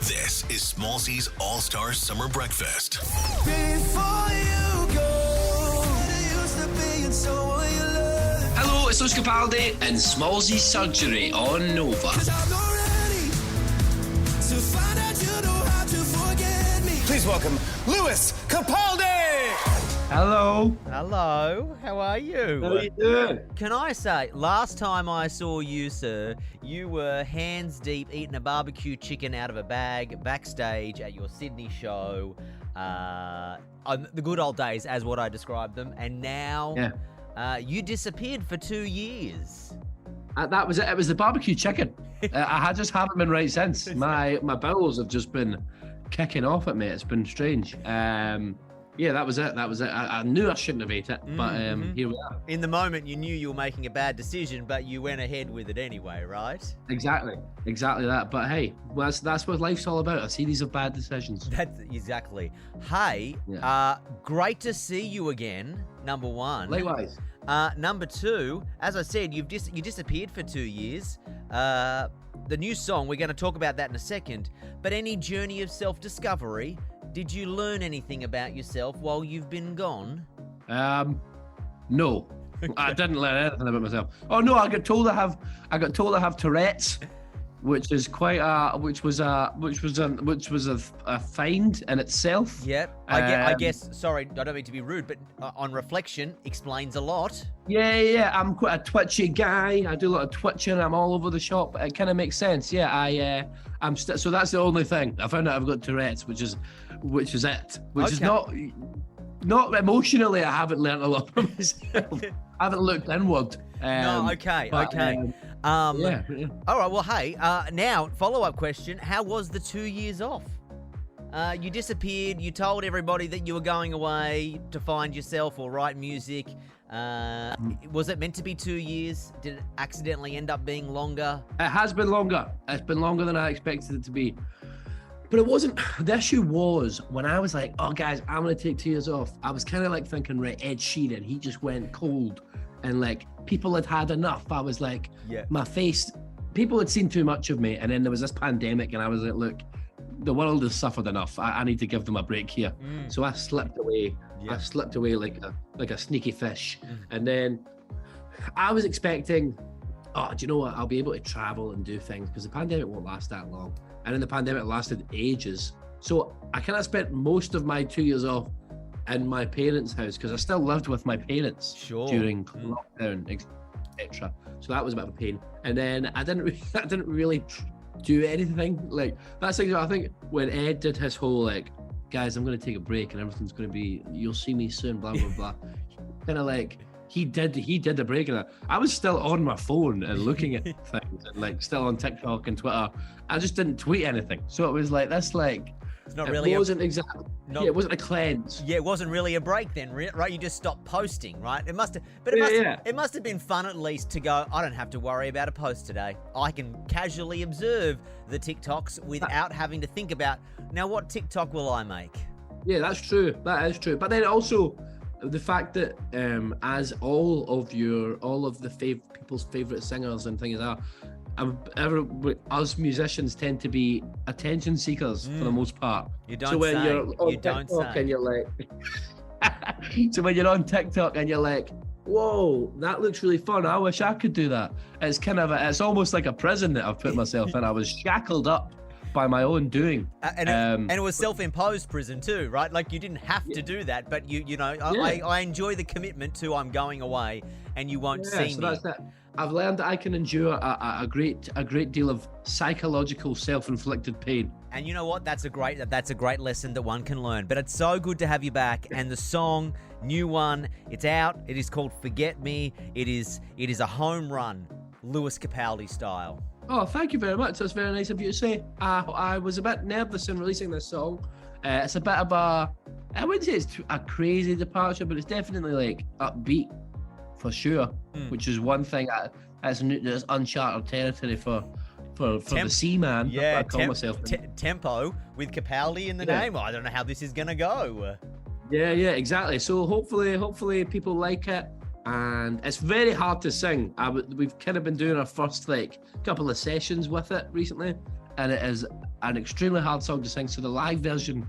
This is Small C's All-Star Summer Breakfast. Before you go, it used to be and so will you love. Hello, it's Capaldi and Smallsy's Surgery on Nova. 'Cause I'm not ready to find out you know how to forget me. Please welcome Lewis Capaldi. Hello. Hello, how are you? How are you doing? Can I say, last time I saw you, sir, you were hands deep eating a barbecue chicken out of a bag backstage at your Sydney show. The good old days, as what I described them. And now you disappeared for 2 years. That was it. It was the barbecue chicken. I just haven't been right since. My bowels have just been kicking off at me. It's been strange. Yeah, that was it. I knew I shouldn't have ate it, but here we are. In the moment, you knew you were making a bad decision, but you went ahead with it anyway, right? Exactly that. But hey, that's what life's all about, a series of bad decisions. That's exactly. Hey, great to see you again, number one. Likewise. Number two, as I said, you disappeared for 2 years. The new song, we're going to talk about that in a second, but any journey of self-discovery, did you learn anything about yourself while you've been gone? No. I didn't learn anything about myself. Oh no, I got told I have Tourette's, which is quite which was a find in itself. Yep. I guess, sorry, I don't mean to be rude, but on reflection, explains a lot. Yeah. I'm quite a twitchy guy. I do a lot of twitching. I'm all over the shop. It kind of makes sense. Yeah, so that's the only thing. I found out I've got Tourette's, which is it. Which is not emotionally. I haven't learned a lot from myself. I haven't looked inward. Okay. Yeah. All right. Well, hey. Now, follow-up question: how was the 2 years off? You disappeared. You told everybody that you were going away to find yourself or write music. Was it meant to be 2 years? Did it accidentally end up being longer? It has been longer. It's been longer than I expected it to be. But it wasn't. The issue was when I was like, "Oh, guys, I'm gonna take 2 years off." I was kind of like thinking, right, Ed Sheeran, he just went cold, and like people had enough. I was like, my face. People had seen too much of me, and then there was this pandemic, and I was like, look, the world has suffered enough. I need to give them a break here. So I slipped away. I slipped away like a sneaky fish, and then I was expecting, oh, do you know what? I'll be able to travel and do things because the pandemic won't last that long. And then the pandemic lasted ages. So I kind of spent most of my 2 years off in my parents' house because I still lived with my parents during lockdown, etc. So that was a bit of a pain. And then I didn't really do anything. Like that's like I think when Ed did his whole like, guys, I'm going to take a break and everything's going to be, you'll see me soon, blah blah blah. Kind of like he did the break, and I was still on my phone and looking at things and like still on TikTok and Twitter. I just didn't tweet anything, so it was like that's like it's not really. It wasn't exactly. It wasn't a cleanse. Yeah, it wasn't really a break then, right? You just stopped posting, right? It must have, but it must have been fun at least to go. I don't have to worry about a post today. I can casually observe the TikToks without having to think about now what TikTok will I make. Yeah, that's true. That is true. But then also, the fact that as all of the people's favorite singers and things are, us musicians tend to be attention seekers for the most part. You don't so when say. You're on TikTok and you're like, so when you're on TikTok and you're like, whoa, that looks really fun. I wish I could do that. It's it's almost like a prison that I've put myself in. I was shackled up by my own doing, and it was self-imposed prison too, right? Like you didn't have to do that, but I enjoy the commitment to I'm going away, and you won't see me. That's that. I've learned that I can endure a great deal of psychological self-inflicted pain. And you know what? That's a great lesson that one can learn. But it's so good to have you back. And the song, new one, it's out. It is called "Forget Me." It is a home run, Lewis Capaldi style. Oh, thank you very much. That's very nice of you to say. I was a bit nervous in releasing this song. It's a bit of I wouldn't say it's a crazy departure, but it's definitely like upbeat for sure, which is one thing that's uncharted territory for the Seaman. Yeah, I call myself. Tempo with Capaldi in the name. I don't know how this is going to go. Yeah, exactly. So hopefully people like it. And it's very hard to sing. We've kind of been doing our first couple of sessions with it recently, and it is an extremely hard song to sing. So the live version,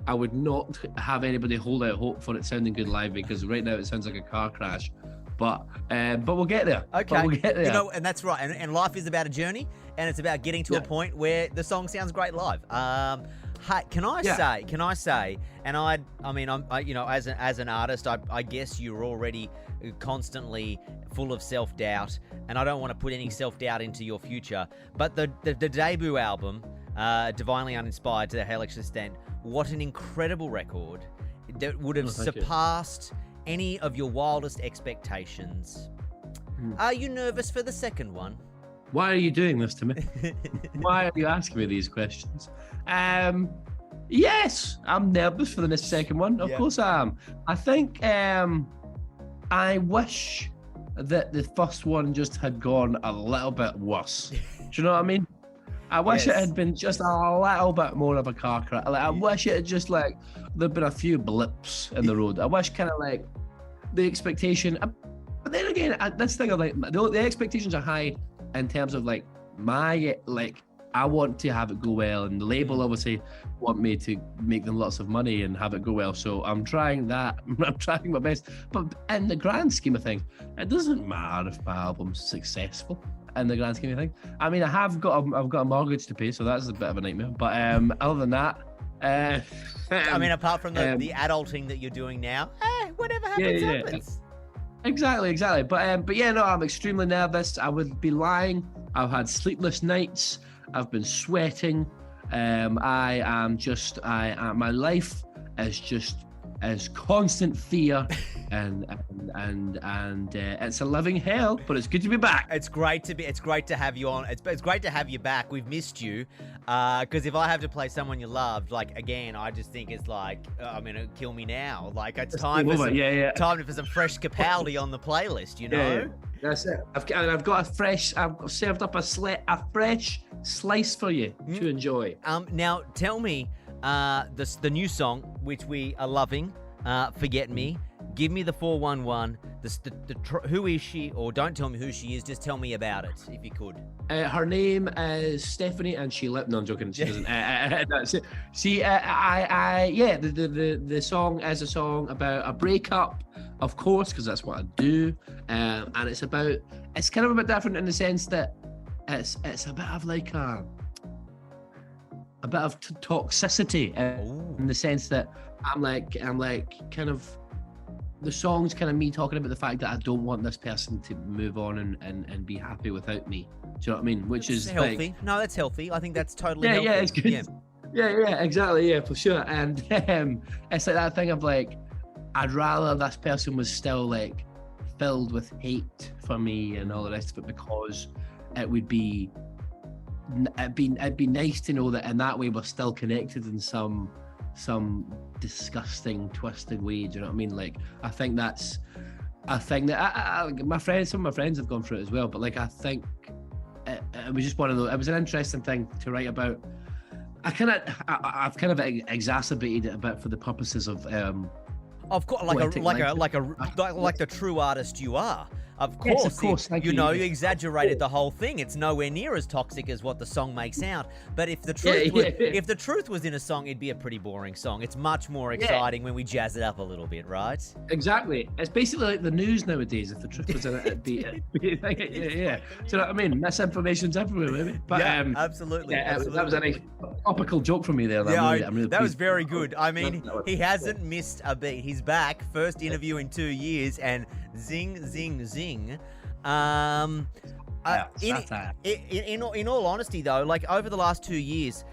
I would not have anybody hold out hope for it sounding good live, because right now it sounds like a car crash. But we'll get there. Okay. But we'll get there. You know, and that's right. And life is about a journey, and it's about getting to a point where the song sounds great live. Hey, can I say, and I mean, you know, as an artist, I guess you're already constantly full of self-doubt, and I don't want to put any self-doubt into your future. But the debut album, Divinely Uninspired to the Hellish Extent, what an incredible record that would have surpassed any of your wildest expectations. Are you nervous for the second one? Why are you doing this to me? Why are you asking me these questions? Yes, I'm nervous for the second one. Of course I am. I think I wish that the first one just had gone a little bit worse. Do you know what I mean? I wish it had been just a little bit more of a car crash. Like, I wish it had just like there'd been a few blips in the road. I wish kind of like the expectation. But then again, this thing of like the expectations are high in terms of like my like I want to have it go well, and the label obviously want me to make them lots of money and have it go well. So I'm trying that. I'm trying my best. But in the grand scheme of things, it doesn't matter if my album's successful. In the grand scheme of things, I mean, I've got a mortgage to pay, so that's a bit of a nightmare. But other than that, I mean, apart from the adulting that you're doing now, whatever happens, happens. Exactly. But yeah, no, I'm extremely nervous. I would be lying. I've had sleepless nights. I've been sweating. My life is just as constant fear, and it's a living hell. But it's good to be back. It's great to have you on. It's great to have you back. We've missed you. Because if I have to play someone you loved, like again, I just think it's like, I mean, it'll kill me now. Like it's time for some fresh Capaldi on the playlist. You know. Yeah. That's it. I've served up a fresh slice for you to enjoy. Now tell me, the new song which we are loving, Forget Me. Give me the 411. Who is she? Or don't tell me who she is. Just tell me about it, if you could. Her name is Stephanie, and she left. No, I'm joking. She doesn't. The song is a song about a breakup, of course, because that's what I do. And it's kind of a bit different in the sense that it's a bit of like a bit of toxicity in the sense that I'm like kind of. The song's kind of me talking about the fact that I don't want this person to move on and be happy without me. Do you know what I mean? Which is healthy. Like, no, that's healthy. I think that's totally healthy. Yeah, it's good. Yeah, exactly. Yeah, for sure. And it's like that thing of like, I'd rather this person was still like filled with hate for me and all the rest of it, because it'd be nice to know that in that way we're still connected in some disgusting, twisted way. Do you know what I mean? Like, I think that's a thing that some of my friends have gone through it as well. But like, I think it was just one of those. It was an interesting thing to write about. I've kind of exacerbated it a bit for the purposes of course, like the true artist you are. Of course, yes, of course. You exaggerated the whole thing. It's nowhere near as toxic as what the song makes out. But if the truth was in a song, it'd be a pretty boring song. It's much more exciting when we jazz it up a little bit, right? Exactly. It's basically like the news nowadays. If the truth was in it, it'd be Do you know what I mean? Misinformation's everywhere, maybe. But absolutely. That was a nice topical joke from me there. That was very good. I mean, he hasn't missed a beat. He's back. First interview in 2 years, and zing, zing, zing. In all honesty, though, like over the last 2 years,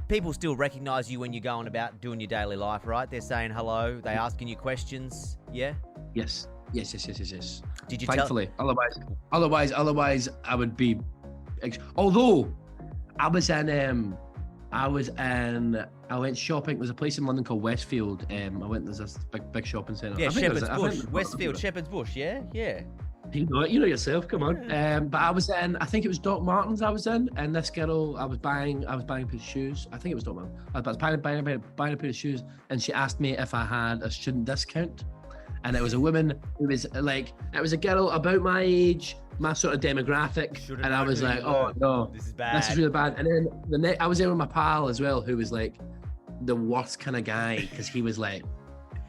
people still recognize you when you're going about doing your daily life, right? They're saying hello. They're asking you questions. Yeah. Yes. Did you Thankfully, otherwise, I would be. Although I went shopping. There's a place in London called Westfield. There's this big shopping centre. Yeah, Shepherd's Bush. Westfield, Shepherd's Bush. Yeah. You know yourself. Come on. But I was in. I think it was Doc Martens. I was in, and this girl. I was buying a pair of shoes. I think it was Doc Martens. I was buying a pair of shoes, and she asked me if I had a student discount. And it was a woman who was like, it was a girl about my age, my sort of demographic, Should've and I known was who like, you oh were. no, This is bad. this is really bad. And then I was there with my pal as well, who was like the worst kind of guy because he was like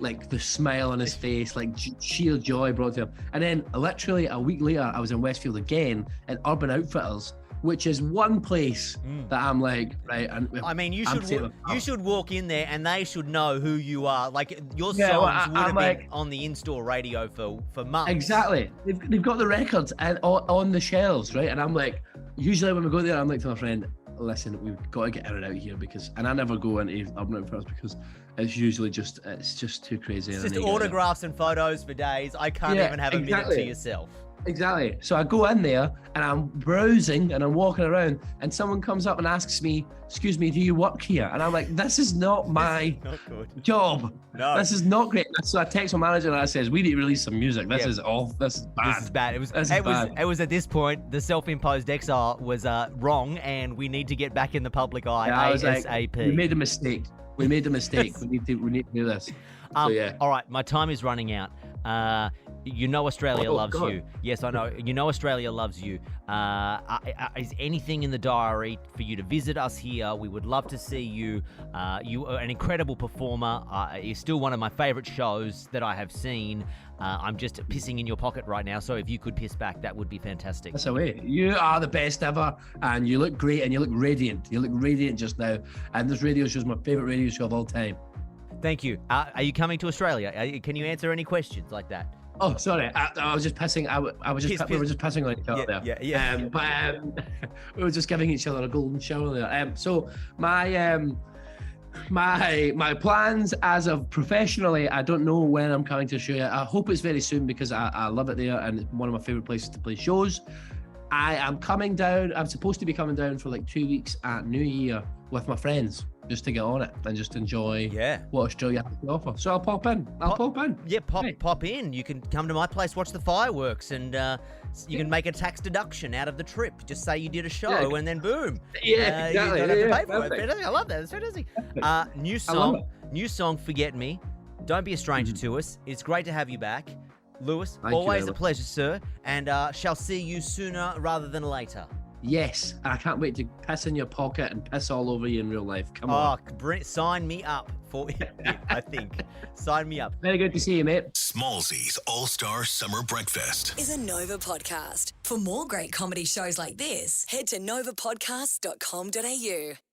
the smile on his face, like sheer joy brought to him. And then literally a week later, I was in Westfield again at Urban Outfitters, which is one place that I'm like, right. And I mean, you should walk in there and they should know who you are. Like your songs would have been on the in-store radio for months. Exactly. They've got the records and on the shelves, right? And I'm like, usually when we go there, I'm like to my friend, listen, we've got to get in and out of here and I never go into Urban Outfitters because it's usually just too crazy. It's just autographs and photos for days. I can't even have a minute to yourself. Exactly. So I go in there and I'm browsing and I'm walking around and someone comes up and asks me, excuse me, do you work here? And I'm like, this is not my job. No. This is not great. So I text my manager and I says, we need to release some music. This is bad. This is bad. It was at this point, the self-imposed exile was wrong and we need to get back in the public eye ASAP. Like, we made a mistake. We need to do this. All right, my time is running out. You know Australia loves you. Yes, I know. You know Australia loves you. Is anything in the diary for you to visit us here? We would love to see you. You are an incredible performer. You're still one of my favourite shows that I have seen. I'm just pissing in your pocket right now, so if you could piss back, that would be fantastic. That's away. You are the best ever, and you look great, and you look radiant. You look radiant just now, and this radio show is my favourite radio show of all time. Thank you. Are you coming to Australia? Can you answer any questions like that? Oh, sorry. I was just pissing. We were just pissing on each other there. Yeah. We were just giving each other a golden shower there. So my plans as of professionally, I don't know when I'm coming to Australia. I hope it's very soon because I love it there and it's one of my favorite places to play shows. I am coming down. I'm supposed to be coming down for like 2 weeks at New Year with my friends, just to get on it and just enjoy what Australia has to offer. So I'll pop in. Yeah, pop in. You can come to my place, watch the fireworks, and you can make a tax deduction out of the trip. Just say you did a show, and then boom. Yeah, exactly. You don't have to pay for it. I love that. It's fantastic. New song, Forget Me. Don't be a stranger to us. It's great to have you back. Lewis, always a pleasure, sir, and shall see you sooner rather than later. Yes, I can't wait to piss in your pocket and piss all over you in real life. Come on. Sign me up for it, I think. Sign me up. Very good to see you, mate. Smallzy's All-Star Summer Breakfast is a Nova podcast. For more great comedy shows like this, head to novapodcast.com.au.